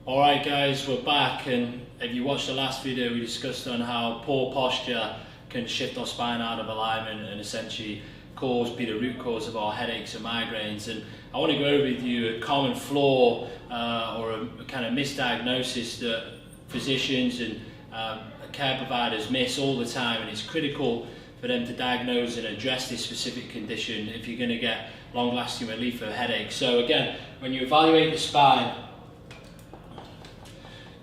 Alright guys, we're back, and if you watched the last video we discussed on how poor posture can shift our spine out of alignment and essentially be the root cause of our headaches and migraines. And I want to go over with you a common flaw or a kind of misdiagnosis that physicians and care providers miss all the time, and it's critical for them to diagnose and address this specific condition if you're going to get long-lasting relief of headaches. So again, when you evaluate the spine,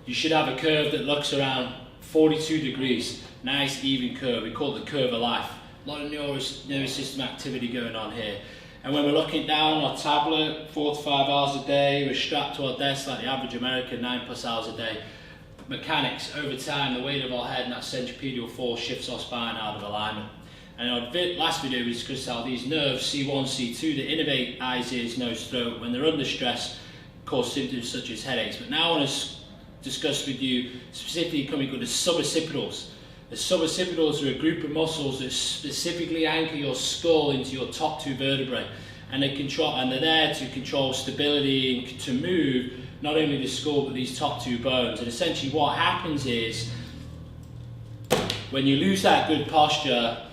you should have a curve that looks around 42 degrees, nice even curve. We call it the curve of life. A lot of nervous system activity going on here. And when we're looking down on our tablet 4 to 5 hours a day, we're strapped to our desk like the average American 9+ hours a day. Mechanics, over time, the weight of our head and that centripetal force shifts our spine out of alignment. And in our last video we discussed how these nerves, C1, C2, that innervate eyes, ears, nose, throat, when they're under stress, cause symptoms such as headaches. But now I want to discuss with you specifically something called the suboccipitals. The suboccipitals are a group of muscles that specifically anchor your skull into your top 2 vertebrae, and they're there to control stability and to move not only the skull but these top 2 bones. And essentially what happens is, when you lose that good posture,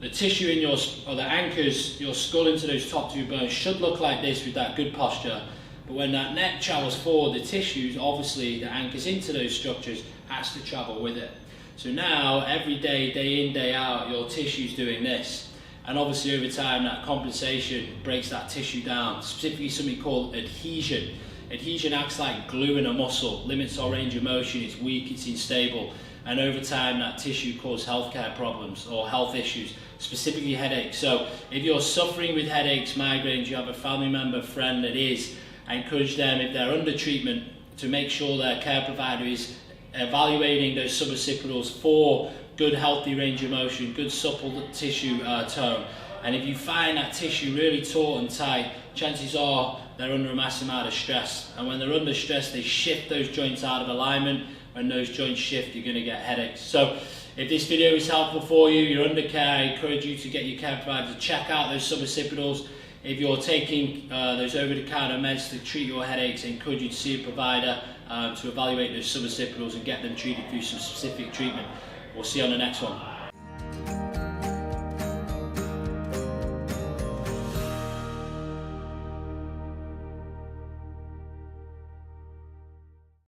the tissue in that anchors your skull into those top 2 bones should look like this with that good posture. But when that neck travels forward, the tissues, obviously, that anchors into those structures, has to travel with it. So now, every day, day in, day out, your tissue's doing this. And obviously, over time, that compensation breaks that tissue down, specifically something called adhesion. Adhesion acts like glue in a muscle, limits our range of motion, it's weak, it's unstable. And over time, that tissue causes healthcare problems or health issues, specifically headaches. So if you're suffering with headaches, migraines, you have a family member, friend that is, I encourage them, if they're under treatment, to make sure their care provider is evaluating those suboccipitals for good healthy range of motion, good supple tissue tone. And if you find that tissue really taut and tight, chances are they're under a massive amount of stress. And when they're under stress, they shift those joints out of alignment. When those joints shift, you're going to get headaches. So if this video is helpful for you, you're under care, I encourage you to get your care provider to check out those suboccipitals. If you're taking those over-the-counter meds to treat your headaches, I encourage you to see a provider to evaluate those suboccipitals and get them treated through some specific treatment. We'll see you on the next one.